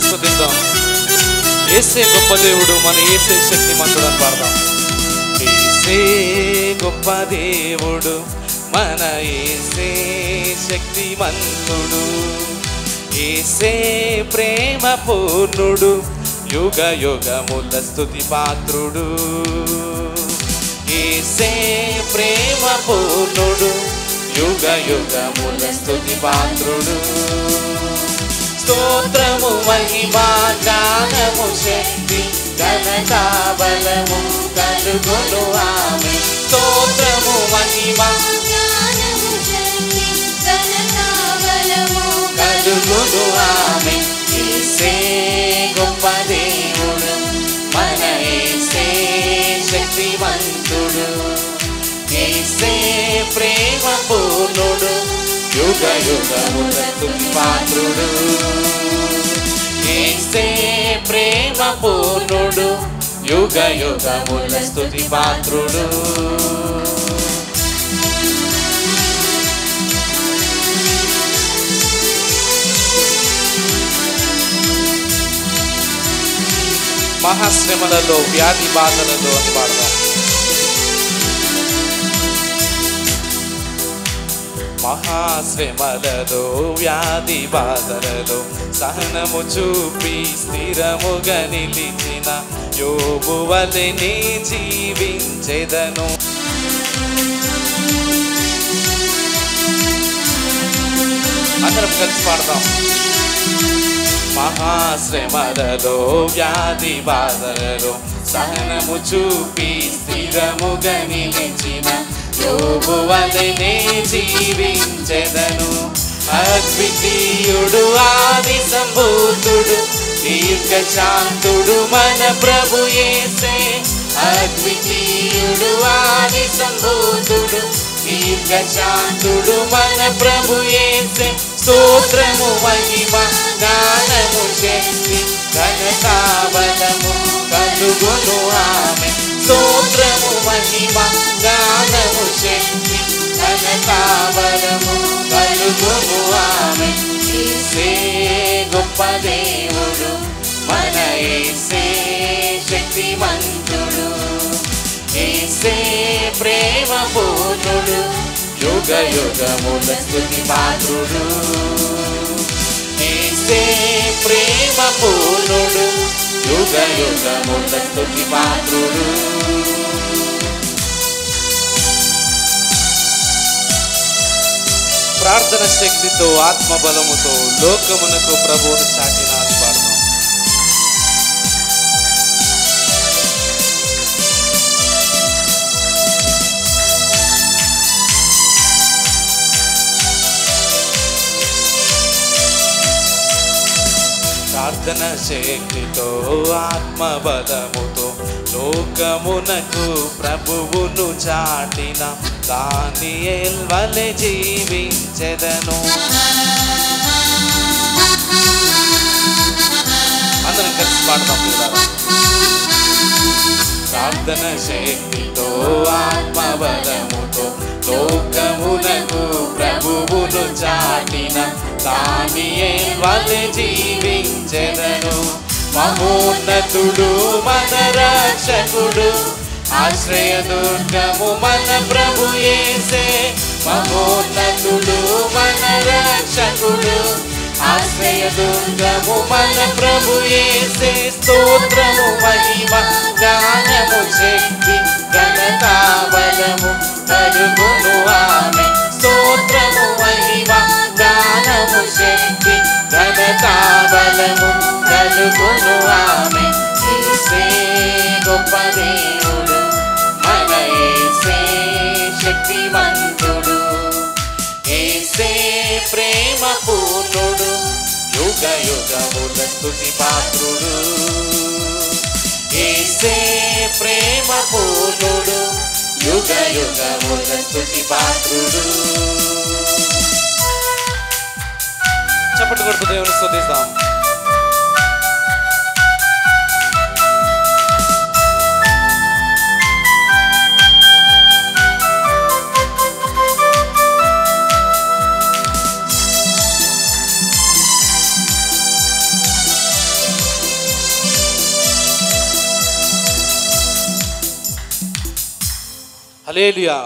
దేవుని స్తుతిద్దాం. యేసే గొప్ప దేవుడు, మన యేసే శక్తిమంతుడు అని పాడదాం. యేసే గొప్ప దేవుడు, మన యేసే శక్తిమంతుడు. యేసే ప్రేమ పూర్ణుడు, యుగ యుగముల స్తుతి పాత్రుడు. యేసే ప్రేమ పూర్ణుడు, యుగ యుగముల స్తుతి పాత్రుడు. స్తోత్రము మహిమా జ్ఞానము శక్తి ఘనత బలము కలుగును ఆమె. స్తోత్రము మహిమా జ్ఞానము శక్తి ఘనత బలము కలుగును ఆమె. యేసే గొప్ప దేవుడు, మన యేసే శక్తిమంతుడు. యేసే ప్రేమ పూర్ణుడు, యుగ యుగముల స్తుతి పాత్రుడు. యేసే ప్రేమ పూర్ణుడు, యుగ యుగముల స్తుతి పాత్రుడు. మహాశ్రమలలో వ్యాధి బాధలలో అని పాడదాం. మహాశ్రమలలో వ్యాధి బాధలలో సహనము చూపి స్థిరముగా నిలిచిన యోబు వలె నీ జీవించెదను. అందరం కలిసి పాడదాం. మహాశ్రమలలో వ్యాధి బాధలలో సహనము చూపి స్థిరముగా నిలిచిన యోబు వలె నే జీవించెదను. అద్వితీయుడు ఆది సంభూతుడు దీర్ఘశాంతుడు మన ప్రభు యేసే. అద్వితీయుడు ఆది సంభూతుడు దీర్ఘశాంతుడు మన ప్రభు యేసే. స్తోత్రము మహిమ జ్ఞానము శక్తి ఘనత బలము కలుగును ఆమె. స్తోత్రము మహిమ జ్ఞానము శక్తి ఘనత బలము కలుగును ఆమె. యేసే గొప్ప దేవుడు, మన యేసే శక్తిమంతుడు. యేసే ప్రేమ పూర్ణుడు, యుగ యుగముల స్తుతి పాత్రుడు. యేసే ప్రేమ పూర్ణుడు, యుగ యుగముల స్తుతి పాత్రుడు. ప్రార్థన శక్తితో ఆత్మబలముతో లోకమునకు ప్రభువును చాటిన అని పాడదాం. ప్రార్థన శక్తితో ఆత్మబలముతో లోకమునకు ప్రభువును చాటిన దానియేల్ వలె జీవించెదను. అందరం కలిసి పాడదాం. ప్రార్థన శక్తితో ఆత్మబలముతో లోకమునకు ప్రభువును చాటిన దానియేల్ వలె జీవించెదను. మహోన్నతుడు మన రక్షకుడు, ఆశ్రయదుర్గము మన ప్రభు యేసే. మహోన్నతుడు మన రక్షకుడు, ఆశ్రయదుర్గము మన ప్రభు యేసే. స్తోత్రము మహిమ జ్ఞానము శక్తి ఘనత బలము కలుగును ఆమె. స్తోత్రము మహిమ జ్ఞానము శక్తి ఘనత బలము కలుగును ఆమె. యేసే గొప్ప దేవుడు, మన యేసే శక్తిమంతుడు. యేసే ప్రేమ పూర్ణుడు, యుగ యుగముల స్తుతి పాత్రుడు. యేసే ప్రేమ పూర్ణుడు, యుగ యుగముల స్తుతి పాత్రుడు. చప్పట్లు కొడుతూ దేవుని స్తుతిద్దాం. హల్లెలూయా.